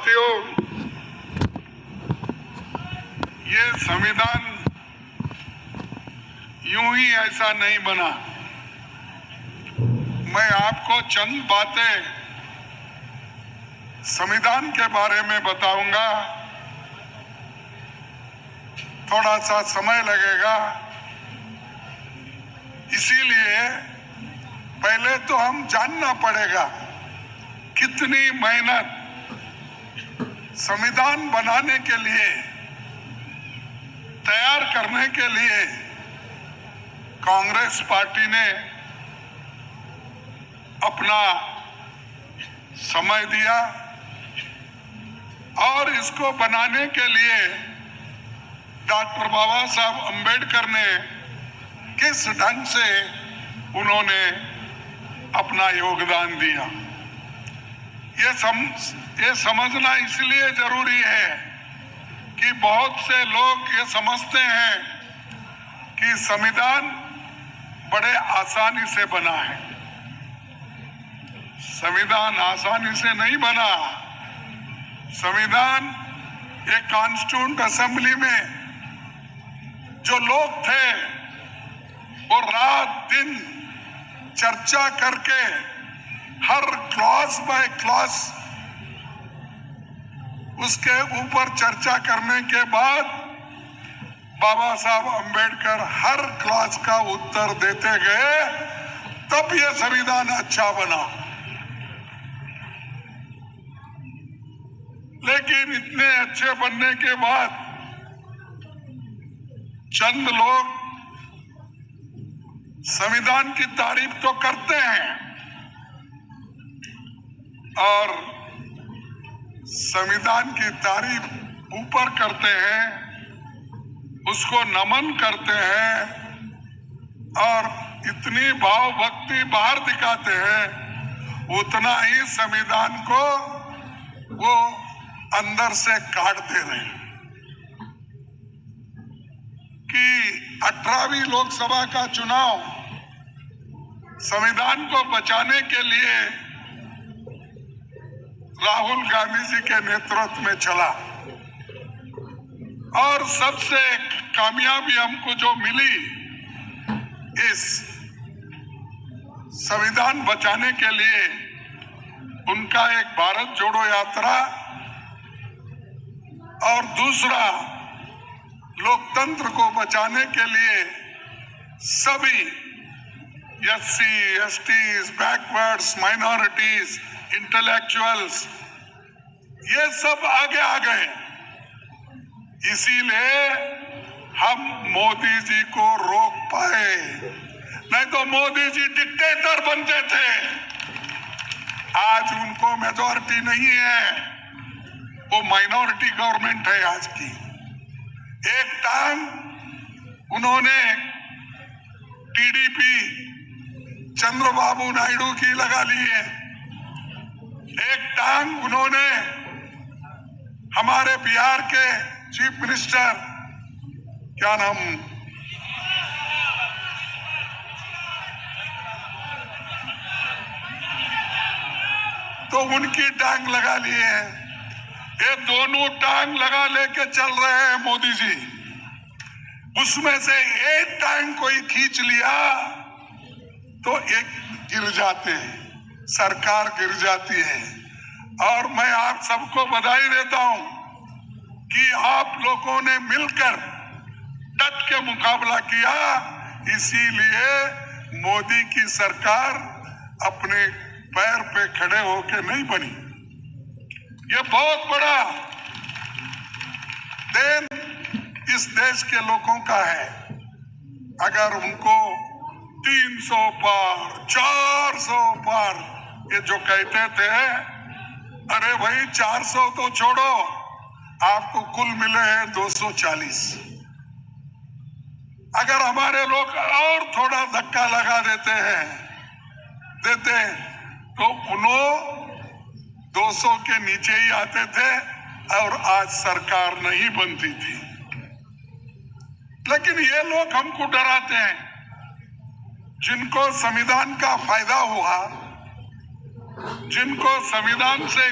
साथियों, ये संविधान यूं ही ऐसा नहीं बना। मैं आपको चंद बातें संविधान के बारे में बताऊंगा। थोड़ा सा समय लगेगा, इसीलिए पहले तो हम जानना पड़ेगा कितनी मेहनत संविधान बनाने के लिए, तैयार करने के लिए कांग्रेस पार्टी ने अपना समय दिया और इसको बनाने के लिए डॉक्टर बाबा साहब अंबेडकर ने किस ढंग से उन्होंने अपना योगदान दिया, ये समझना इसलिए जरूरी है कि बहुत से लोग ये समझते हैं कि संविधान बड़े आसानी से बना है। संविधान आसानी से नहीं बना। संविधान एक कॉन्स्टिट्यूएंट असेंबली में जो लोग थे वो रात दिन चर्चा करके हर क्लॉज बाय क्लॉज उसके ऊपर चर्चा करने के बाद बाबा साहब अंबेडकर हर क्लॉज का उत्तर देते गए, तब यह संविधान अच्छा बना। लेकिन इतने अच्छे बनने के बाद चंद लोग संविधान की तारीफ तो करते हैं और संविधान की तारीफ ऊपर करते हैं, उसको नमन करते हैं और इतनी भाव भक्ति बाहर दिखाते हैं, उतना ही संविधान को वो अंदर से काट दे रहे हैं। कि 18वीं लोकसभा का चुनाव संविधान को बचाने के लिए राहुल गांधी जी के नेतृत्व में चला और सबसे कामयाबी हमको जो मिली इस संविधान बचाने के लिए, उनका एक भारत जोड़ो यात्रा और दूसरा लोकतंत्र को बचाने के लिए सभी SC, STs, backwards, minorities, intellectuals ये सब आगे आ गए। इसीलिए हम मोदी जी को रोक पाए, नहीं तो मोदी जी डिक्टेटर बनते थे। आज उनको मेजॉरिटी नहीं है, वो माइनॉरिटी गवर्नमेंट है आज की। एक टांग उन्होंने टीडीपी चंद्रबाबू नायडू की लगा ली है, एक टांग उन्होंने हमारे बिहार के चीफ मिनिस्टर, क्या नाम, तो उनकी टांग लगा लिए है। ये दोनों टांग लगा लेके चल रहे हैं मोदी जी। उसमें से एक टांग कोई खींच लिया तो एक गिर जाते हैं, सरकार गिर जाती है। और मैं आप सबको बधाई देता हूं कि आप लोगों ने मिलकर डट के मुकाबला किया, इसीलिए मोदी की सरकार अपने पैर पे खड़े होके नहीं बनी। ये बहुत बड़ा देन इस देश के लोगों का है। अगर उनको 300 पार, 400 पार, ये जो कहते थे, अरे भाई 400 तो छोड़ो, आपको कुल मिले हैं 240। अगर हमारे लोग और थोड़ा धक्का लगा देते तो उन्होंने 200 के नीचे ही आते थे और आज सरकार नहीं बनती थी। लेकिन ये लोग हमको डराते हैं। जिनको संविधान का फायदा हुआ, जिनको संविधान से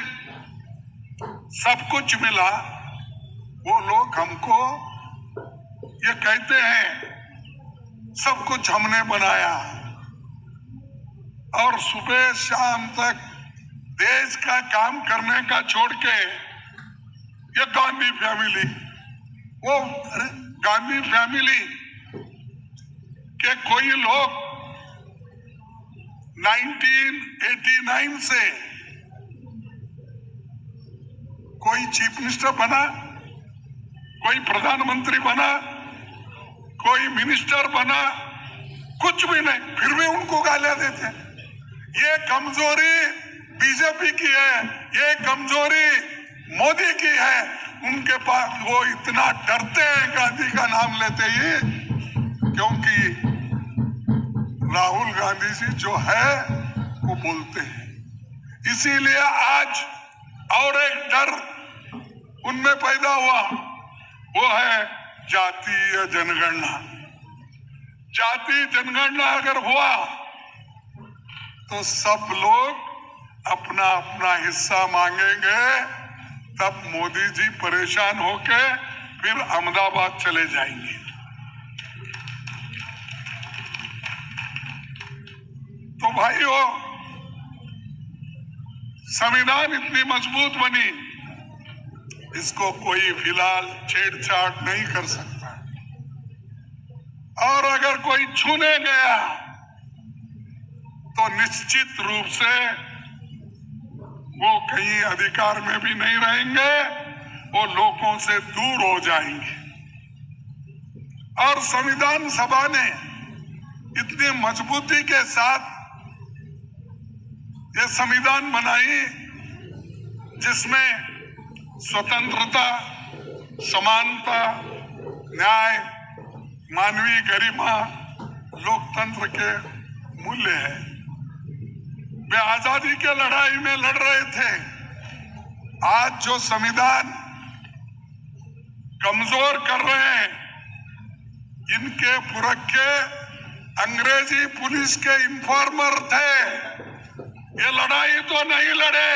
सब कुछ मिला, वो लोग हमको ये कहते हैं सब कुछ हमने बनाया, और सुबह शाम तक देश का काम करने का छोड़ के ये गांधी फैमिली, वो गांधी फैमिली के कोई लोग 1989 से कोई चीफ मिनिस्टर बना, कोई प्रधानमंत्री बना, कोई मिनिस्टर बना, कुछ भी नहीं, फिर भी उनको गालियां देते। ये कमजोरी बीजेपी की है, ये कमजोरी मोदी की है। उनके पास वो इतना डरते हैं गांधी का नाम लेते ही, क्योंकि राहुल गांधी जी जो है वो बोलते हैं। इसीलिए आज और एक डर उनमें पैदा हुआ, वो है जातीय जनगणना। जातीय जनगणना अगर हुआ तो सब लोग अपना अपना हिस्सा मांगेंगे, तब मोदी जी परेशान होके फिर अहमदाबाद चले जाएंगे। तो भाइयों, संविधान इतनी मजबूत बनी, इसको कोई फिलहाल छेड़छाड़ नहीं कर सकता, और अगर कोई छूने गया तो निश्चित रूप से वो कहीं अधिकार में भी नहीं रहेंगे, वो लोगों से दूर हो जाएंगे। और संविधान सभा ने इतनी मजबूती के साथ ये संविधान बनाई, जिसमें स्वतंत्रता, समानता, न्याय, मानवीय गरिमा, लोकतंत्र के मूल्य है। वे आजादी के लड़ाई में लड़ रहे थे। आज जो संविधान कमजोर कर रहे हैं, इनके पुरखे अंग्रेजी पुलिस के इन्फॉर्मर थे। ये लड़ाई तो नहीं लड़े,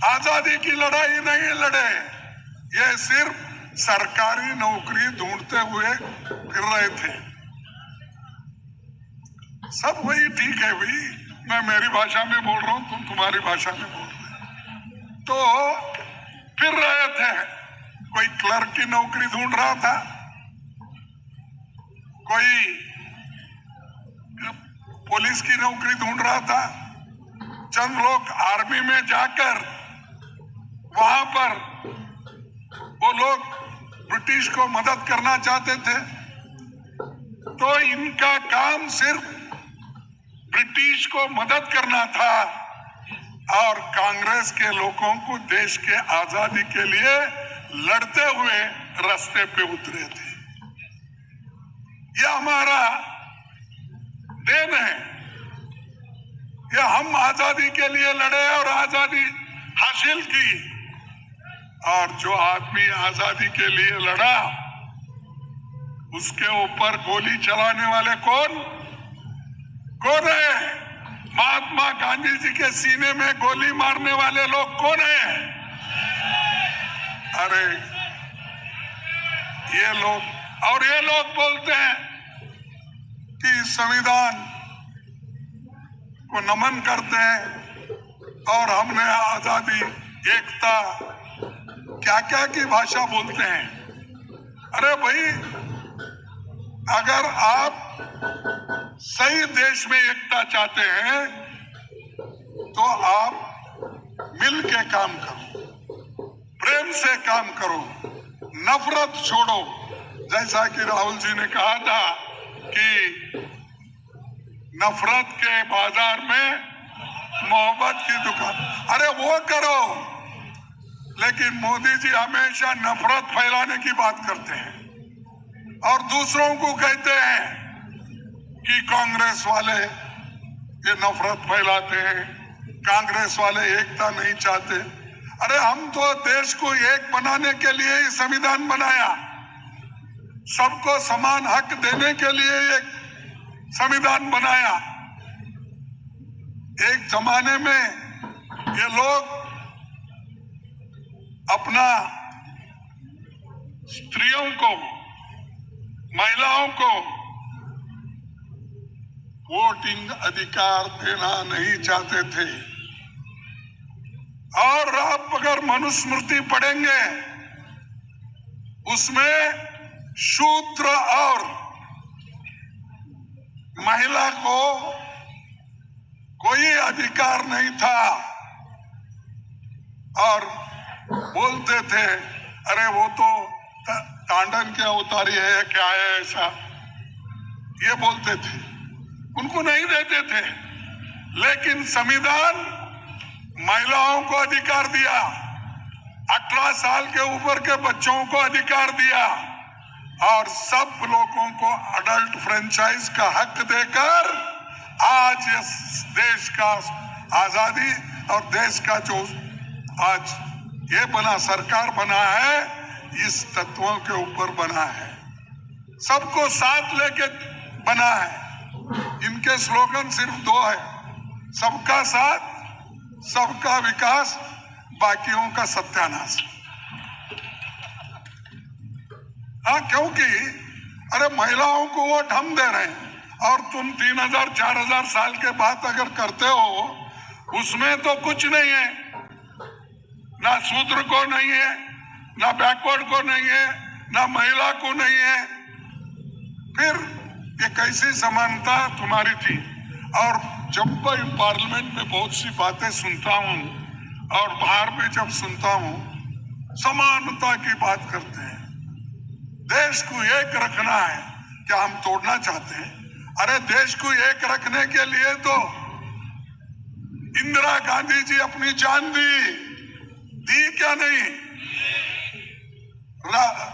आजादी की लड़ाई नहीं लड़े, ये सिर्फ सरकारी नौकरी ढूंढते हुए फिर रहे थे। सब वही ठीक है भाई, मैं मेरी भाषा में बोल रहा हूं, तुम तुम्हारी भाषा में बोल रहे, तो फिर रहे थे। कोई क्लर्क की नौकरी ढूंढ रहा था, कोई पुलिस की नौकरी ढूंढ रहा था, चंद लोग आर्मी में जाकर वहां पर वो लोग ब्रिटिश को मदद करना चाहते थे। तो इनका काम सिर्फ ब्रिटिश को मदद करना था, और कांग्रेस के लोगों को देश के आजादी के लिए लड़ते हुए रास्ते पे उतरे थे। यह हमारा देन है, यह हम आजादी के लिए लड़े और आजादी हासिल की। और जो आदमी आजादी के लिए लड़ा, उसके ऊपर गोली चलाने वाले कौन है? महात्मा गांधी जी के सीने में गोली मारने वाले लोग कौन हैं? अरे ये लोग, और ये लोग बोलते हैं कि संविधान को नमन करते हैं और हमने आजादी, एकता, क्या क्या की भाषा बोलते हैं। अरे भाई, अगर आप सही देश में एकता चाहते हैं तो आप मिल के काम करो, प्रेम से काम करो, नफरत छोड़ो। जैसा कि राहुल जी ने कहा था कि नफरत के बाजार में मोहब्बत की दुकान, अरे वो करो। लेकिन मोदी जी हमेशा नफरत फैलाने की बात करते हैं और दूसरों को कहते हैं कि कांग्रेस वाले ये नफरत फैलाते हैं, कांग्रेस वाले एकता नहीं चाहते। अरे हम तो देश को एक बनाने के लिए ही संविधान बनाया, सबको समान हक देने के लिए एक संविधान बनाया। एक जमाने में ये लोग अपना स्त्रियों को, महिलाओं को वोटिंग अधिकार देना नहीं चाहते थे। और आप अगर मनुस्मृति पढ़ेंगे, उसमें शूद्र और महिला को कोई अधिकार नहीं था। और बोलते थे, अरे वो तो तांडन के अवतारी है, क्या है ऐसा, ये बोलते थे, उनको नहीं देते थे। लेकिन संविधान महिलाओं को अधिकार दिया, 18 साल के ऊपर के बच्चों को अधिकार दिया, और सब लोगों को अडल्ट फ्रेंचाइज का हक देकर आज इस देश का आजादी और देश का जो आज ये बना, सरकार बना है, इस तत्वों के ऊपर बना है, सबको साथ लेके बना है। इनके स्लोगन सिर्फ 2 है, सबका साथ, सबका विकास, बाकियों का सत्यानाश। हाँ, क्योंकि अरे महिलाओं को वोट हम दे रहे हैं, और तुम 3000 4000 साल के बाद अगर करते हो, उसमें तो कुछ नहीं है, ना शूद्र को नहीं है, ना बैकवर्ड को नहीं है, ना महिला को नहीं है। फिर ये कैसी समानता तुम्हारी थी? और जब मैं पार्लियामेंट में बहुत सी बातें सुनता हूँ और बाहर में जब सुनता हूँ, समानता की बात करते हैं, देश को एक रखना है, क्या हम तोड़ना चाहते हैं? अरे देश को एक रखने के लिए तो इंदिरा गांधी जी अपनी जान दी क्या नहीं?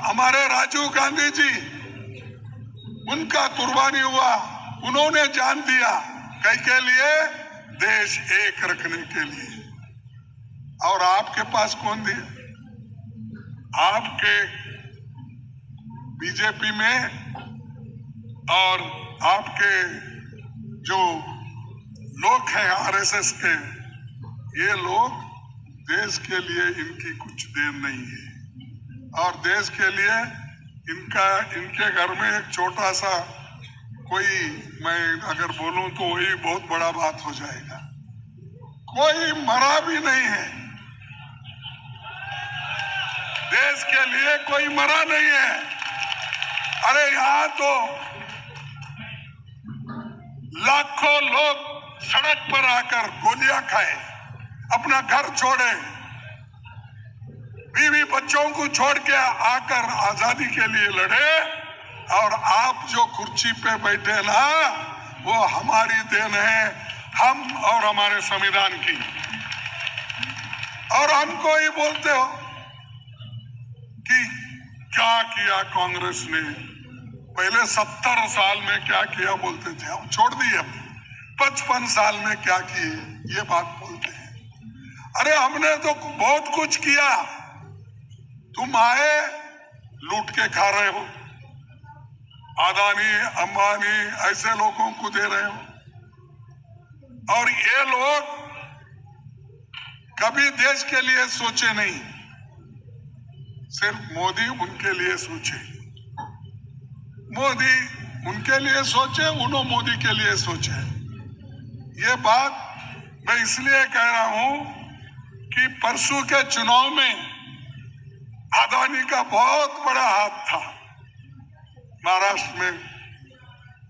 हमारे राजीव गांधी जी, उनका कुर्बानी हुआ, उन्होंने जान दिया कई के लिए, देश एक रखने के लिए। और आपके पास कौन दिया? आपके बीजेपी में और आपके जो लोग हैं आरएसएस के, ये लोग देश के लिए इनकी कुछ देर नहीं है। और देश के लिए इनके घर में एक छोटा सा कोई, मैं अगर बोलूं तो वही बहुत बड़ा बात हो जाएगा। कोई मरा भी नहीं है, देश के लिए कोई मरा नहीं है। अरे यहाँ तो लाखों लोग सड़क पर आकर गोलियां खाए, अपना घर छोड़े, बीवी बच्चों को छोड़ के आकर आजादी के लिए लड़े। और आप जो कुर्सी पे बैठे ना, वो हमारी देन है, हम और हमारे संविधान की। और हमको ही बोलते हो कि क्या किया कांग्रेस ने, पहले 70 साल में क्या किया बोलते थे, हम छोड़ दिए। 55 साल में क्या किए, ये बात बोलते हैं। अरे हमने तो बहुत कुछ किया, तुम आए लूट के खा रहे हो, अदानी अंबानी ऐसे लोगों को दे रहे हो। और ये लोग कभी देश के लिए सोचे नहीं, सिर्फ मोदी उनके लिए सोचे, मोदी उनके लिए सोचे, उन्होंने मोदी के लिए सोचे। ये बात मैं इसलिए कह रहा हूं कि परसों के चुनाव में अदानी का बहुत बड़ा हाथ था महाराष्ट्र में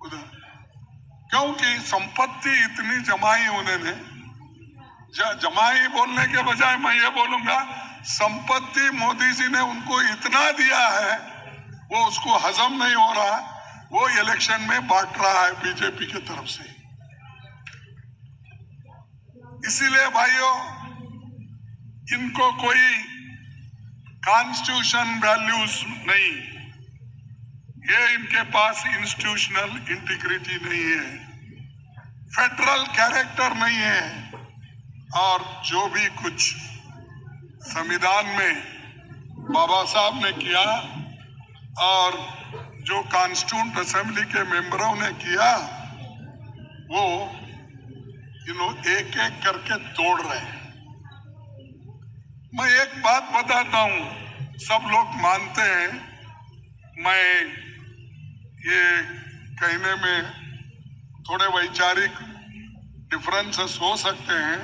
उधर, क्योंकि संपत्ति इतनी जमाई उन्होंने, जमाई बोलने के बजाय मैं ये बोलूंगा, संपत्ति मोदी जी ने उनको इतना दिया है, वो उसको हजम नहीं हो रहा, वो इलेक्शन में बांट रहा है बीजेपी की तरफ से। इसीलिए भाइयों, इनको कोई कॉन्स्टिट्यूशन वैल्यूज नहीं, ये इनके पास इंस्टीट्यूशनल इंटीग्रिटी नहीं है, फेडरल कैरेक्टर नहीं है। और जो भी कुछ संविधान में बाबा साहब ने किया और जो कॉन्स्टिट्यूंट असेंबली के मेंबरों ने किया, वो एक एक करके तोड़ रहे हैं। मैं एक बात बताता हूं, सब लोग मानते हैं, मैं ये कहने में थोड़े वैचारिक डिफरेंसेस हो सकते हैं,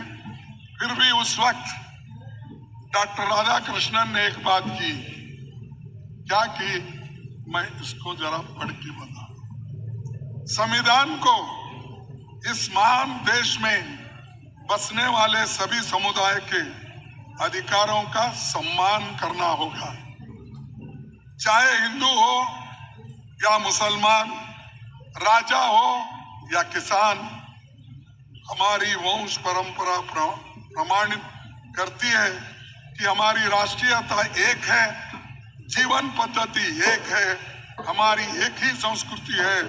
फिर भी उस वक्त डॉक्टर राधाकृष्णन ने एक बात की, क्या की, मैं इसको जरा पढ़ के बता। संविधान को इस महान देश में बसने वाले सभी समुदाय के अधिकारों का सम्मान करना होगा, चाहे हिंदू हो या मुसलमान, राजा हो या किसान। हमारी वंश परंपरा प्रमाणित करती है कि हमारी राष्ट्रीयता एक है, जीवन पद्धति एक है, हमारी एक ही संस्कृति है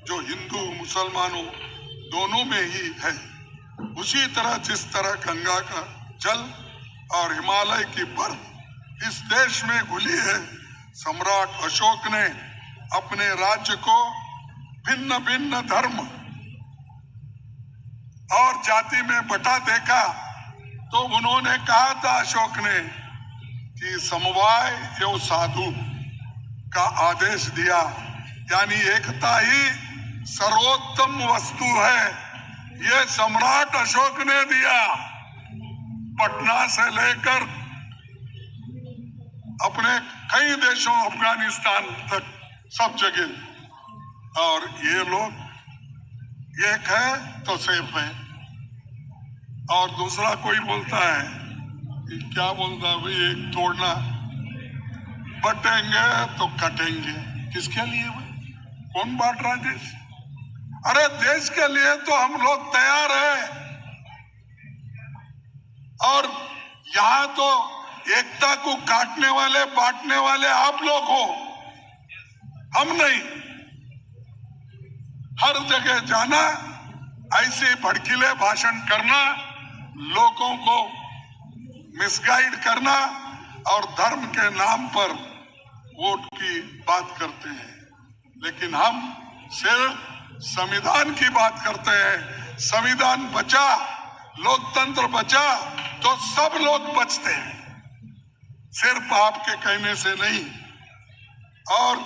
जो हिंदू मुसलमानों दोनों में ही है। उसी तरह जिस तरह गंगा का जल और हिमालय की बर्फ इस देश में घुली है, सम्राट अशोक ने अपने राज्य को भिन्न भिन्न धर्म और जाति में बटा देखा तो उन्होंने कहा था, अशोक ने, कि समवाय एवं साधु का आदेश दिया, यानी एकता ही सर्वोत्तम वस्तु है। ये सम्राट अशोक ने दिया, पटना से लेकर अपने कई देशों, अफगानिस्तान तक, सब जगह। और ये लोग एक है तो सेफ है। और दूसरा कोई बोलता है कि क्या बोलता है भाई, एक तोड़ना, बटेंगे तो कटेंगे। किसके लिए भाई? कौन बांट रहा है देश? अरे देश के लिए तो हम लोग तैयार हैं। और यहां तो एकता को काटने वाले, बांटने वाले आप लोग हो, हम नहीं। हर जगह जाना, ऐसे भड़कीले भाषण करना, लोगों को मिसगाइड करना और धर्म के नाम पर वोट की बात करते हैं। लेकिन हम सिर्फ संविधान की बात करते हैं। संविधान बचा, लोकतंत्र बचा तो सब लोग बचते हैं, सिर्फ आपके कहने से नहीं। और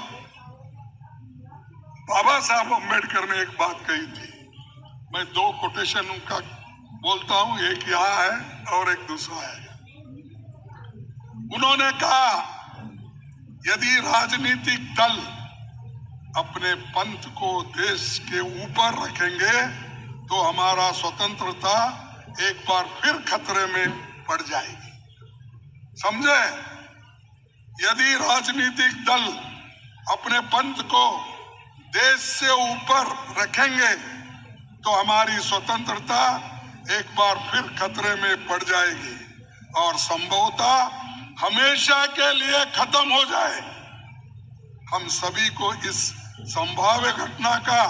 बाबा साहब अम्बेडकर ने एक बात कही थी, मैं दो कोटेशन उनका बोलता हूं, एक यहां है और एक दूसरा है। उन्होंने कहा, यदि राजनीतिक दल अपने पंथ को देश के ऊपर रखेंगे तो हमारा स्वतंत्रता एक बार फिर खतरे में पड़ जाएगी। समझे? यदि राजनीतिक दल अपने पंथ को देश से ऊपर रखेंगे तो हमारी स्वतंत्रता एक बार फिर खतरे में पड़ जाएगी और संभवतः हमेशा के लिए खत्म हो जाए। हम सभी को इस संभाव्य घटना का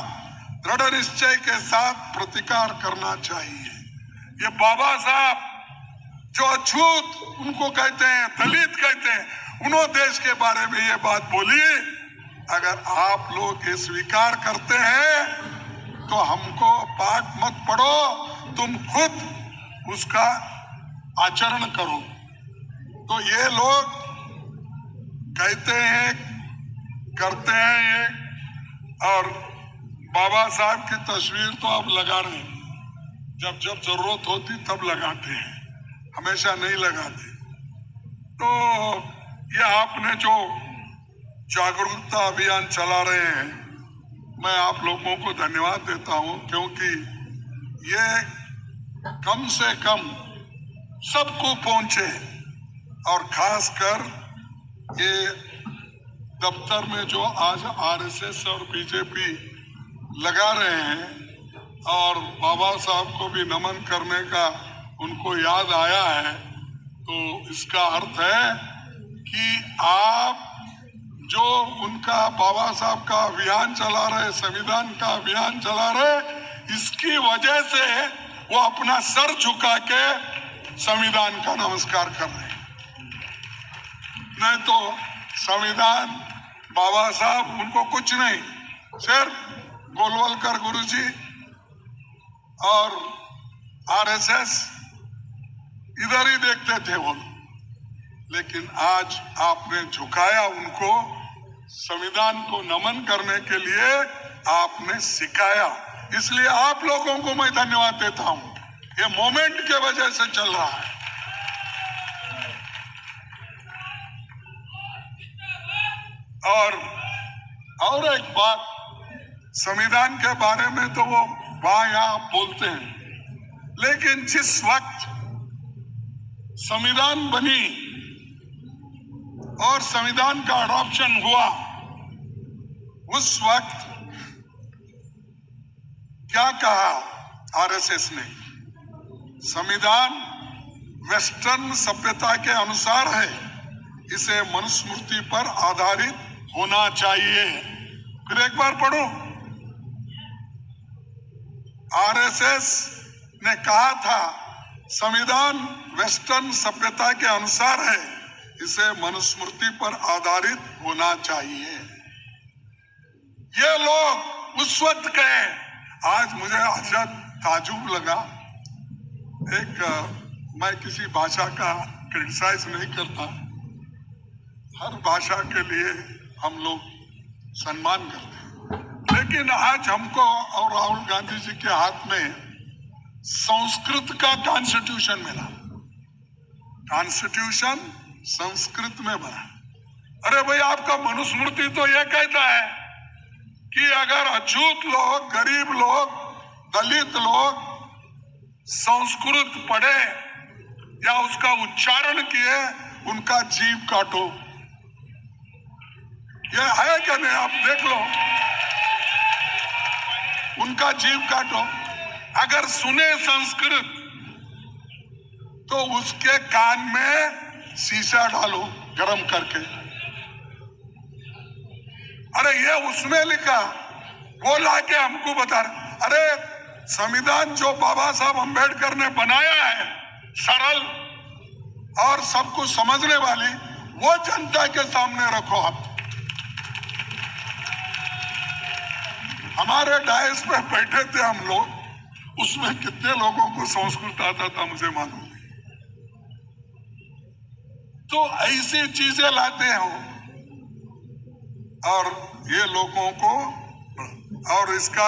दृढ़ निश्चय के साथ प्रतिकार करना चाहिए। ये बाबा साहब जो अछूत उनको कहते हैं, दलित कहते हैं, उन्होंने देश के बारे में ये बात बोली। अगर आप लोग ये स्वीकार करते हैं तो हमको पाठ मत पढ़ो, तुम खुद उसका आचरण करो। तो ये लोग कहते हैं, करते हैं ये, और बाबा साहब की तस्वीर तो अब लगा रहे हैं, जब जब जरूरत होती तब लगाते हैं, हमेशा नहीं लगाते। तो ये आपने जो जागरूकता अभियान चला रहे हैं, मैं आप लोगों को धन्यवाद देता हूं, क्योंकि ये कम से कम सबको पहुंचे। और खासकर ये दफ्तर में जो आज आरएसएस और बीजेपी लगा रहे हैं, और बाबा साहब को भी नमन करने का उनको याद आया है, तो इसका अर्थ है कि आप जो उनका बाबा साहब का अभियान चला रहे, संविधान का अभियान चला रहे, इसकी वजह से वो अपना सर झुका के संविधान का नमस्कार कर रहे हैं। नहीं तो संविधान, बाबा साहब, उनको कुछ नहीं, सिर्फ गोलवलकर गुरुजी और आरएसएस इधर ही देखते थे वो। लेकिन आज आपने झुकाया उनको, संविधान को नमन करने के लिए आपने सिखाया। इसलिए आप लोगों को मैं धन्यवाद देता हूं। ये मोमेंट के वजह से चल रहा है। और एक बात, संविधान के बारे में तो वो वहां यहां बोलते हैं, लेकिन जिस वक्त संविधान बनी और संविधान का अडॉप्शन हुआ, उस वक्त क्या कहा आरएसएस ने? संविधान वेस्टर्न सभ्यता के अनुसार है, इसे मनुस्मृति पर आधारित होना चाहिए। फिर एक बार पढ़ो, आरएसएस ने कहा था संविधान वेस्टर्न सभ्यता के अनुसार है, इसे मनुस्मृति पर आधारित होना चाहिए। ये लोग उस वक्त कहे। आज मुझे अजब ताजुब लगा। मैं किसी भाषा का क्रिटिसाइज नहीं करता, हर भाषा के लिए हम लोग सम्मान करते हैं, लेकिन आज हमको और राहुल गांधी जी के हाथ में संस्कृत का कॉन्स्टिट्यूशन मिला। कॉन्स्टिट्यूशन संस्कृत में बना। अरे भाई, आपका मनुस्मृति तो यह कहता है कि अगर अछूत लोग, गरीब लोग, दलित लोग संस्कृत पढ़े या उसका उच्चारण किए, उनका जीव काटो। यह है क्या? नहीं, आप देख लो, उनका जीव काटो। अगर सुने संस्कृत तो उसके कान में शीशा डालो गरम करके। अरे ये उसमें लिखा, वो लाके हमको बता रहे। अरे संविधान जो बाबा साहब अंबेडकर ने बनाया है, सरल और सब कुछ समझने वाली, वो जनता के सामने रखो। आप हमारे डायस पे बैठे थे हम लोग, उसमें कितने लोगों को संस्कृत आता था मुझे मालूम नहीं। तो ऐसी चीजें लाते हो और ये लोगों को, और इसका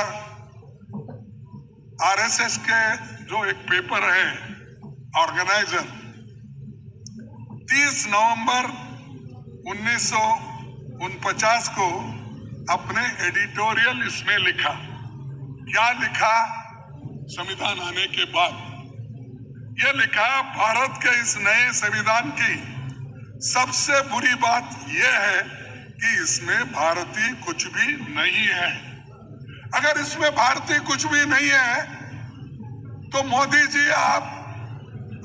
आरएसएस के जो एक पेपर है ऑर्गेनाइजर, 30 नवंबर 1949 को अपने एडिटोरियल इसमें लिखा। क्या लिखा? संविधान आने के बाद यह लिखा, भारत के इस नए संविधान की सबसे बुरी बात यह है कि इसमें भारतीय कुछ भी नहीं है। अगर इसमें भारतीय कुछ भी नहीं है तो मोदी जी,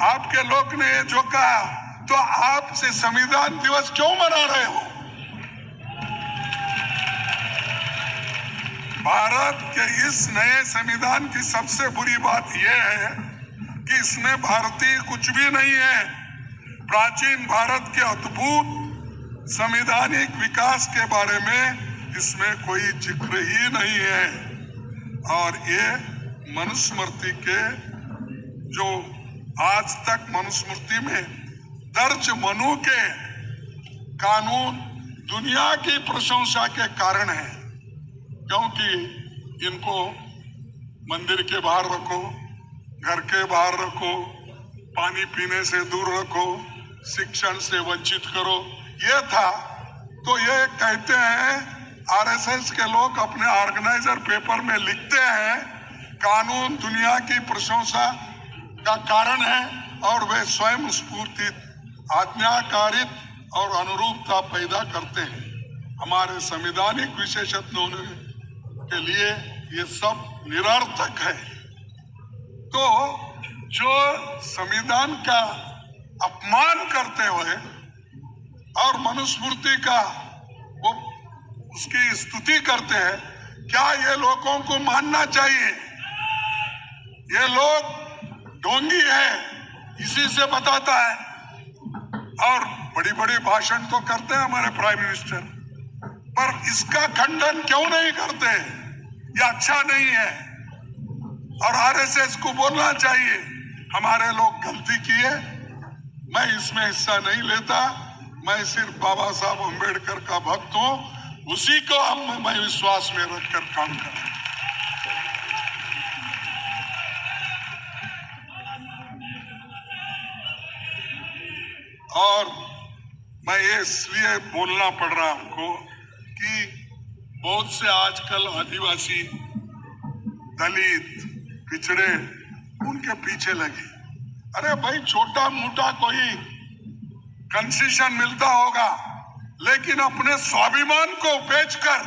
आपके लोग ने जो कहा, तो आप से संविधान दिवस क्यों मना रहे हो? भारत के इस नए संविधान की सबसे बुरी बात यह है कि इसमें भारतीय कुछ भी नहीं है। प्राचीन भारत के अद्भुत संवैधानिक विकास के बारे में इसमें कोई जिक्र ही नहीं है। और ये मनुस्मृति के जो आज तक मनुस्मृति में दर्ज मनु के कानून दुनिया की प्रशंसा के कारण है, क्योंकि इनको मंदिर के बाहर रखो, घर के बाहर रखो, पानी पीने से दूर रखो, शिक्षण से वंचित करो, ये था। तो ये कहते हैं आरएसएस के लोग अपने ऑर्गेनाइजर पेपर में लिखते हैं, कानून दुनिया की प्रशंसा का कारण है और वे स्वयं स्फूर्तित, आज्ञाकारित और अनुरूपता पैदा करते हैं। हमारे संवैधानिक विशेषज्ञों के लिए ये सब निरर्थक है। तो जो संविधान का अपमान करते हुए और मनुस्मृति का वो उसकी स्तुति करते हैं, क्या ये लोगों को मानना चाहिए? ये लोग ढोंगी है, इसी से बताता है। और बड़ी बड़ी भाषण तो करते हैं हमारे प्राइम मिनिस्टर, पर इसका खंडन क्यों नहीं करते? ये अच्छा नहीं है। और आरएसएस को बोलना चाहिए, हमारे लोग गलती किए, मैं इसमें हिस्सा नहीं लेता। मैं सिर्फ बाबा साहब अम्बेडकर का भक्त हूं, उसी को मैं विश्वास में रखकर काम कर रहा हूं। और मैं ये इसलिए बोलना पड़ रहा हमको कि बहुत से आजकल आदिवासी, दलित, पिछड़े उनके पीछे लगे। अरे भाई, छोटा मोटा कोई कंसेशन मिलता होगा, लेकिन अपने स्वाभिमान को बेचकर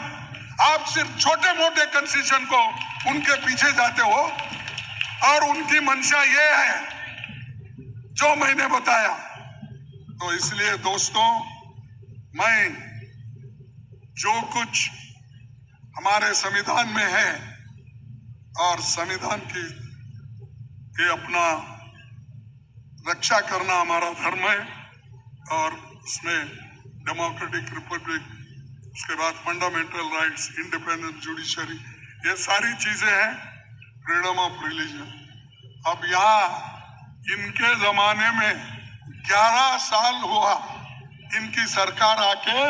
आप सिर्फ छोटे मोटे कंसेशन को उनके पीछे जाते हो। और उनकी मंशा ये है जो मैंने बताया। तो इसलिए दोस्तों, मैं जो कुछ हमारे संविधान में है, और संविधान की ये अपना रक्षा करना हमारा धर्म है, और उसमें डेमोक्रेटिक रिपब्लिक, उसके बाद फंडामेंटल राइट्स, इंडिपेंडेंट जुडिशरी, ये सारी चीजें हैं, फ्रीडम ऑफ रिलीजन। अब यहाँ इनके जमाने में 11 साल हुआ इनकी सरकार आके,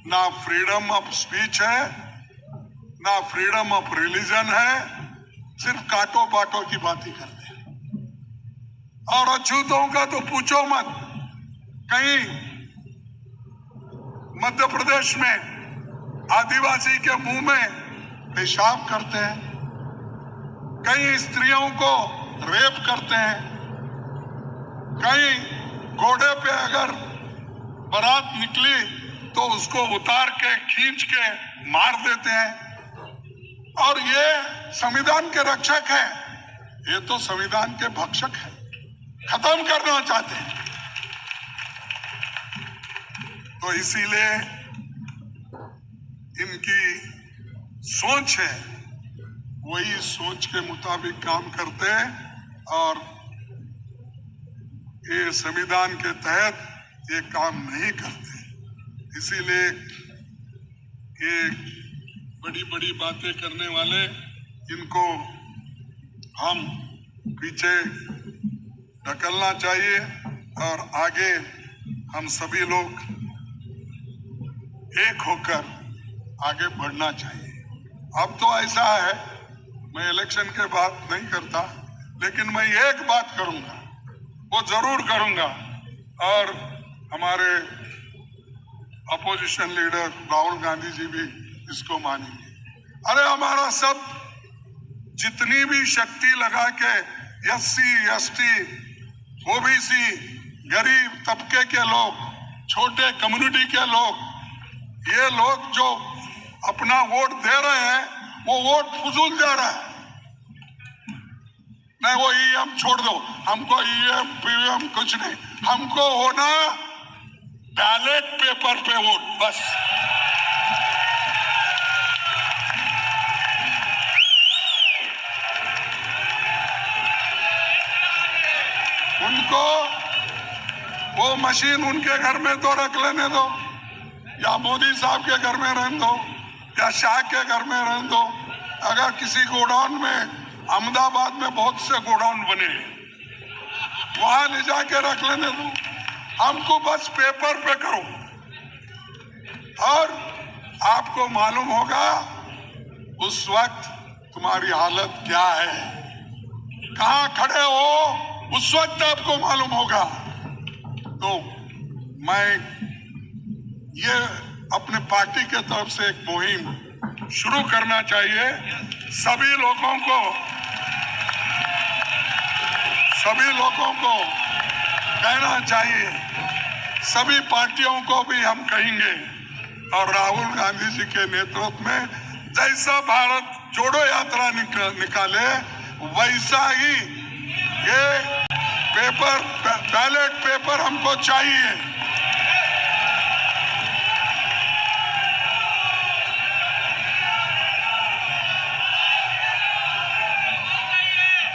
ना फ्रीडम ऑफ स्पीच है, ना फ्रीडम ऑफ रिलीजन है, सिर्फ काटो बाटो की बातें करते हैं। और अछूतों का तो पूछो मत। कहीं मध्य प्रदेश में आदिवासी के मुंह में पेशाब करते हैं, कई स्त्रियों को रेप करते हैं, कई घोड़े पे अगर बारात निकली तो उसको उतार के खींच के मार देते हैं। और ये संविधान के रक्षक है, ये तो संविधान के भक्षक है, खत्म करना चाहते हैं। तो इसीलिए इनकी सोच है, वही सोच के मुताबिक काम करते हैं, और ये संविधान के तहत ये काम नहीं करते। इसीलिए ये बड़ी बड़ी बातें करने वाले, इनको हम पीछे ढकलना चाहिए, और आगे हम सभी लोग एक होकर आगे बढ़ना चाहिए। अब तो ऐसा है, मैं इलेक्शन के बाद नहीं करता, लेकिन मैं एक बात करूंगा, वो जरूर करूंगा, और हमारे अपोजिशन लीडर राहुल गांधी जी भी इसको मानेंगे। अरे हमारा सब जितनी भी शक्ति लगा के SC, ST, OBC, गरीब तबके के लोग, छोटे कम्युनिटी के लोग, ये लोग जो अपना वोट दे रहे हैं, वो वोट फजूल जा रहा है। नहीं, वो EM छोड़ दो, हमको EM PVM कुछ नहीं, हमको होना बैलेट पेपर पे वोट, बस। उनको वो मशीन उनके घर में तो रख लेने दो, या मोदी साहब के घर में रहने दो, या शाह के घर में रहने दो। अगर किसी गोडाउन में, अहमदाबाद में बहुत से गोडाउन बने, वहां ले जाके रख लेने दो, हमको बस पेपर पे करो। और आपको मालूम होगा उस वक्त तुम्हारी हालत क्या है, कहां खड़े हो, उस वक्त आपको मालूम होगा। तो मैं ये अपने पार्टी के तरफ से एक मुहिम शुरू करना चाहिए। सभी लोगों को कहना चाहिए, सभी पार्टियों को भी हम कहेंगे, और राहुल गांधी जी के नेतृत्व में जैसा भारत जोड़ो यात्रा निकाले, वैसा ही ये पेपर, बैलेट पेपर हमको चाहिए।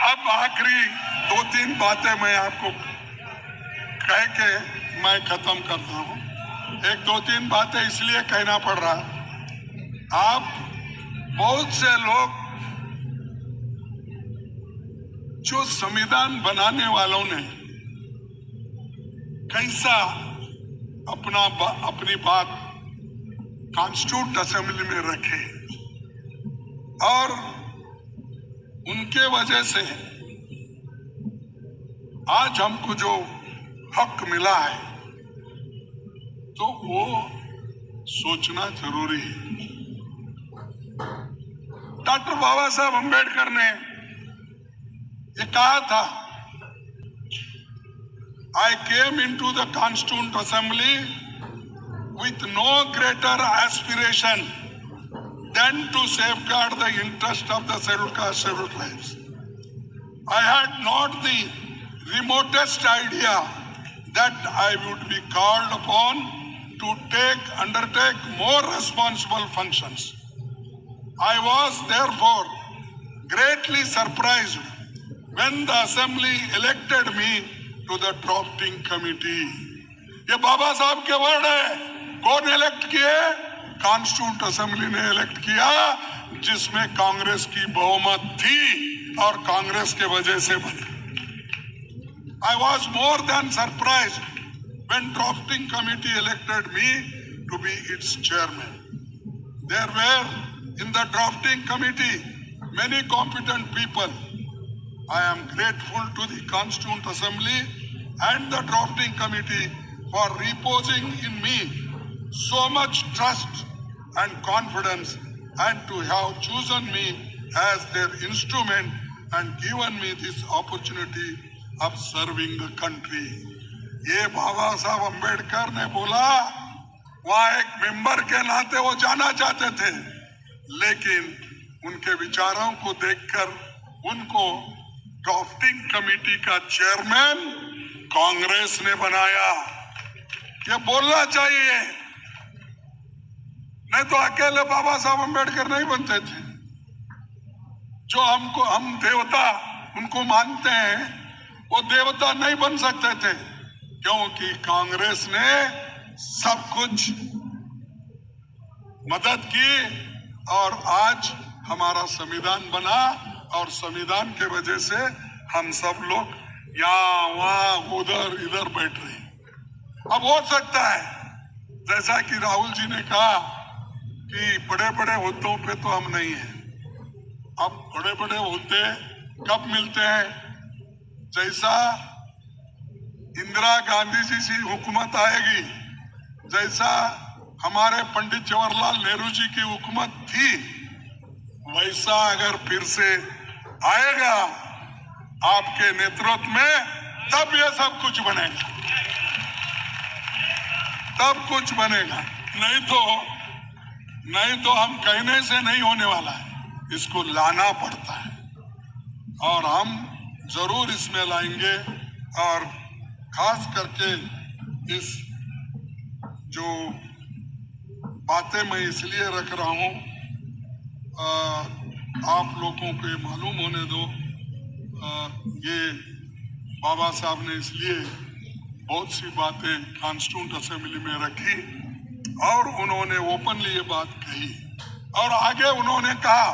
अब आखिरी 2-3 बातें मैं आपको कह के मैं खत्म करता हूं। 1-2-3 बातें इसलिए कहना पड़ रहा, आप बहुत से लोग जो संविधान बनाने वालों ने कैसा अपनी बात कॉन्स्टिट्यूंट असेंबली में रखे, और उनके वजह से आज हमको जो हक मिला है तो वो सोचना जरूरी है। डॉक्टर बाबा साहब अंबेडकर ने ये कहा था, I came into the Constituent Assembly with no greater aspiration than to safeguard the interest of the scheduled caste, scheduled tribes. I had not the remotest idea that I would be called upon to undertake more responsible functions. I was therefore greatly surprised when the Assembly elected me to the drafting committee. ये बाबा साहब के word है। कौन elect किए? Constituent assembly ने elect किया, जिसमें कांग्रेस की बहुमत थी और कांग्रेस के वजह से बनी। I was more than surprised when drafting committee elected me to be its chairman. There were in the drafting committee many competent people. I am grateful to the Constituent Assembly and the drafting committee for reposing in me so much trust and confidence, and to have chosen me as their instrument and given me this opportunity of serving the country. ये बाबा साहब अंबेडकर ने बोला, वहाँ एक member के नाते वो जाना चाहते थे, लेकिन उनके विचारों को देखकर उनको ड्राफ्टिंग कमेटी का चेयरमैन कांग्रेस ने बनाया। ये बोलना चाहिए, नहीं तो अकेले बाबा साहब अंबेडकर नहीं बनते थे। जो हम देवता उनको मानते हैं, वो देवता नहीं बन सकते थे, क्योंकि कांग्रेस ने सब कुछ मदद की और आज हमारा संविधान बना, और संविधान के वजह से हम सब लोग यहाँ वहाँ उधर इधर बैठ रहे हैं। अब हो सकता है, जैसा कि राहुल जी ने कहा कि बड़े बड़े हुद्दों पे तो हम नहीं हैं। अब बड़े बड़े हुद्दे कब मिलते हैं? जैसा इंदिरा गांधी जी की हुकूमत आएगी, जैसा हमारे पंडित जवाहरलाल नेहरू जी की हुकूमत थी, वैसा अगर फिर से आएगा आपके नेतृत्व में, तब ये सब कुछ बनेगा, तब कुछ बनेगा। नहीं तो हम कहने से नहीं होने वाला है, इसको लाना पड़ता है, और हम जरूर इसमें लाएंगे। और खास करके इस जो बातें मैं इसलिए रख रहा हूं, आप लोगों को ये मालूम होने दो, ये बाबा साहब ने इसलिए बहुत सी बातें कॉन्स्टिट्यूंट असेंबली में रखी, और उन्होंने ओपनली ये बात कही, और आगे उन्होंने कहा,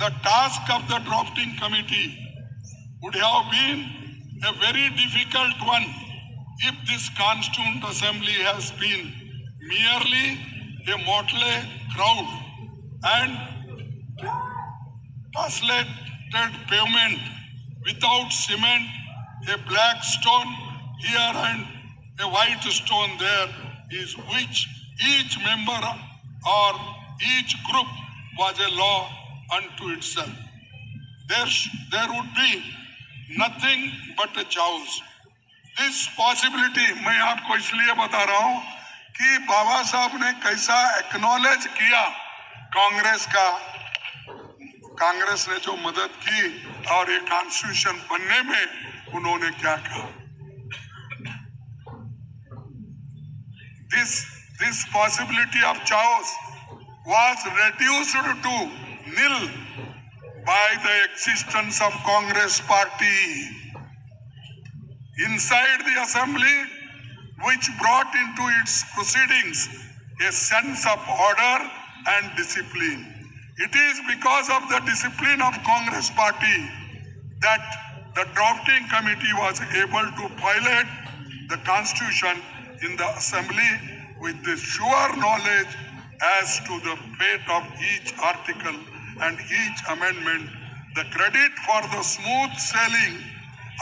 the task of the drafting committee would have been a very difficult one if this Constituent Assembly has been merely a motley crowd and translated pavement without cement, a black stone here and a white stone there, is which each member or each group was a law unto itself. There would be nothing but a chaos. This possibility मैं आपको इसलिए बता रहा हूं कि बाबा साहब ने कैसा एक्नॉलेज किया कांग्रेस का, कांग्रेस ने जो मदद की और ये कॉन्स्टिट्यूशन बनने में उन्होंने क्या कहा। This possibility of chaos was reduced to nil by the existence of Congress party inside the assembly, which brought into its proceedings a sense of order and discipline. It is because of the discipline of Congress party that the drafting committee was able to pilot the Constitution in the Assembly with the sure knowledge as to the fate of each article and each amendment, the credit for the smooth sailing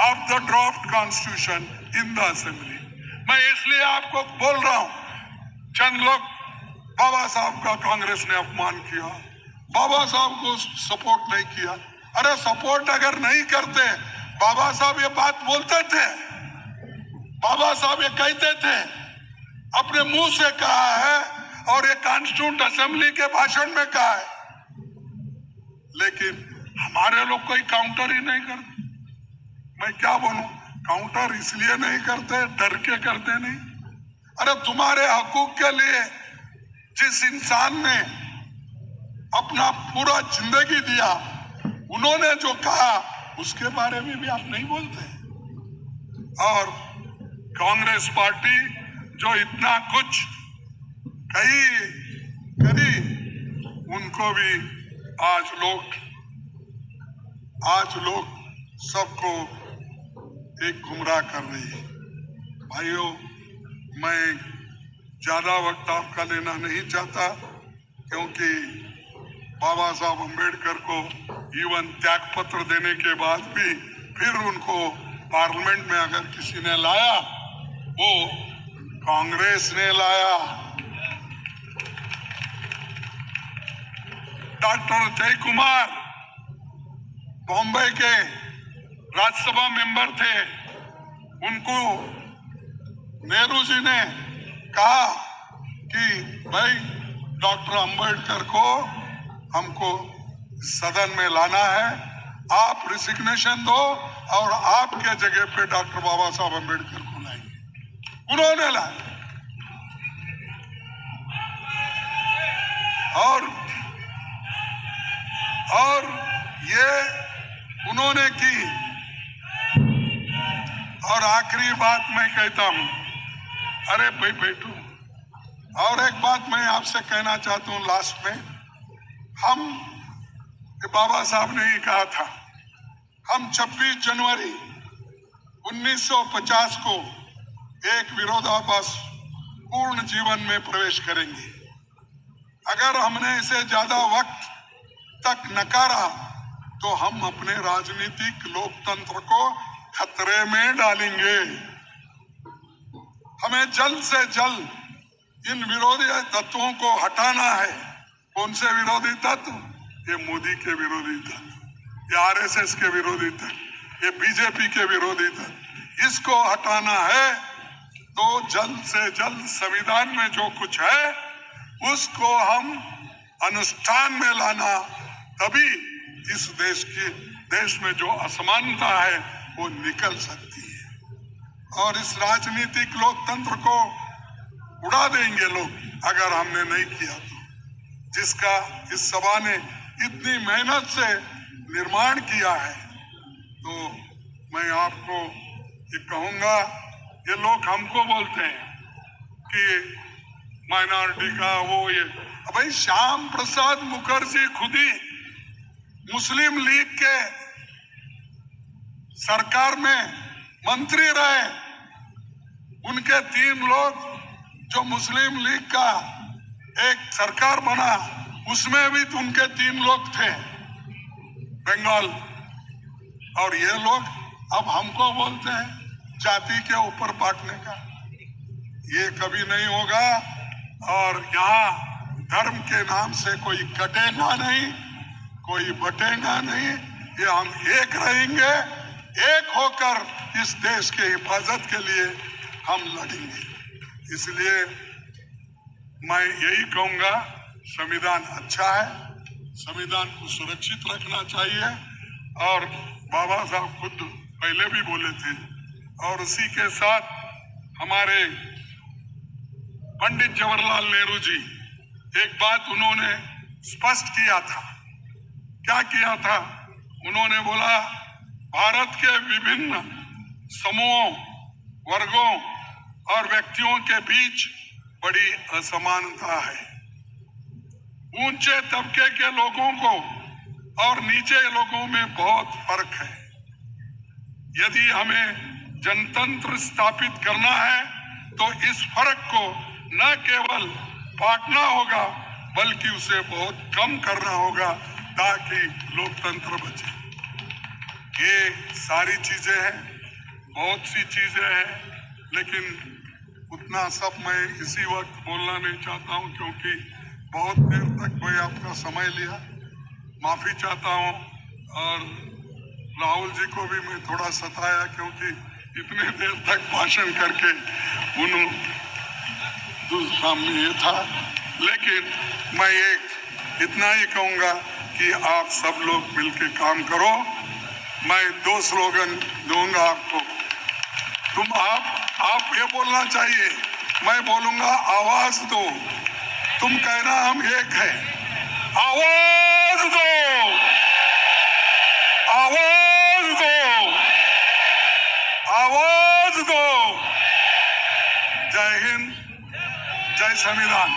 of the draft Constitution in the Assembly. मैं इसलिए आपको बोल रहा हूं, चंद लोग बाबा साहब का कांग्रेस ने अपमान किया, बाबा साहब को सपोर्ट नहीं किया। अरे सपोर्ट अगर नहीं करते, बाबा साहब ये बात बोलते थे, बाबा साहब ये कहते थे, अपने मुंह से कहा है और ये कॉन्स्टिट्यूंट असेंबली के भाषण में कहा है, लेकिन हमारे लोग कोई काउंटर ही नहीं करते। मैं क्या बोलूं, काउंटर इसलिए नहीं करते, डर के करते नहीं। अरे तुम्हारे हकूक के लिए जिस इंसान ने अपना पूरा जिंदगी दिया, उन्होंने जो कहा उसके बारे में भी आप नहीं बोलते। और कांग्रेस पार्टी जो इतना कुछ करी, उनको भी आज लोग सबको एक गुमराह कर रही है। भाइयों, मैं ज्यादा वक्त आपका लेना नहीं चाहता, क्योंकि बाबा साहब अम्बेडकर को इवन त्याग पत्र देने के बाद भी फिर उनको पार्लियामेंट में अगर किसी ने लाया, वो कांग्रेस ने लाया। डॉक्टर जय कुमार बॉम्बे के राज्यसभा मेंबर थे, उनको नेहरू जी ने कहा कि भाई डॉक्टर अंबेडकर को हमको सदन में लाना है, आप रिसिग्नेशन दो और आपके जगह पे डॉक्टर बाबा साहब अंबेडकर को लाएंगे। उन्होंने लाया और ये उन्होंने की। और आखिरी बात मैं कहता हूं, अरे भाई बैठो, और एक बात मैं आपसे कहना चाहता हूं लास्ट में। हम बाबा साहब ने ही कहा था, हम 26 जनवरी 1950 को एक विरोधाभास पूर्ण जीवन में प्रवेश करेंगे। अगर हमने इसे ज्यादा वक्त तक नकारा तो हम अपने राजनीतिक लोकतंत्र को खतरे में डालेंगे। हमें जल्द से जल्द इन विरोधी तत्वों को हटाना है। कौन से विरोधी तत्व? ये मोदी के विरोधी तत्व, ये आरएसएस के विरोधी तत्व, ये बीजेपी के विरोधी तत्व। इसको हटाना है तो जल्द से जल्द संविधान में जो कुछ है उसको हम अनुष्ठान में लाना, तभी इस देश में जो असमानता है वो निकल सकती है। और इस राजनीतिक लोकतंत्र को उड़ा देंगे लोग अगर हमने नहीं किया तो, जिसका इस सभा ने इतनी मेहनत से निर्माण किया है। तो मैं आपको ये कहूंगा, ये लोग हमको बोलते हैं कि माइनॉरिटी का वो ये, भाई श्याम प्रसाद मुखर्जी खुद ही मुस्लिम लीग के सरकार में मंत्री रहे। उनके 3 लोग जो मुस्लिम लीग का एक सरकार बना, उसमें भी उनके 3 लोग थे बंगाल। और ये लोग अब हमको बोलते हैं जाति के ऊपर बांटने का। ये कभी नहीं होगा। और यहाँ धर्म के नाम से कोई कटेगा नहीं, कोई बटेगा नहीं। ये हम एक रहेंगे, एक होकर इस देश के हिफाजत के लिए हम लड़ेंगे। इसलिए मैं यही कहूंगा, संविधान अच्छा है, संविधान को सुरक्षित रखना चाहिए। और बाबा साहब खुद पहले भी बोले थे। और उसी के साथ हमारे पंडित जवाहरलाल नेहरू जी, एक बात उन्होंने स्पष्ट किया था। क्या किया था? उन्होंने बोला, भारत के विभिन्न समूहों, वर्गों और व्यक्तियों के बीच बड़ी असमानता है। ऊंचे तबके के लोगों को और नीचे लोगों में बहुत फर्क है। यदि हमें जनतंत्र स्थापित करना है तो इस फर्क को न केवल बांटना होगा बल्कि उसे बहुत कम करना होगा ताकि लोकतंत्र बचे। ये सारी चीजें हैं, बहुत सी चीजें हैं, लेकिन उतना सब मैं इसी वक्त बोलना नहीं चाहता हूं क्योंकि बहुत देर तक मैं आपका समय लिया। माफी चाहता हूं और राहुल जी को भी मैं थोड़ा सताया क्योंकि इतने देर तक भाषण करके उन्होंने दूसरा में ये था। लेकिन मैं इतना ही कहूंगा कि आप सब लोग मिलकर काम करो। मैं 2 स्लोगन दूंगा आपको। आप ये बोलना चाहिए, मैं बोलूंगा आवाज दो, तुम कहना हम एक है। आवाज दो, आवाज दो, आवाज दो। जय हिंद, जय संविधान।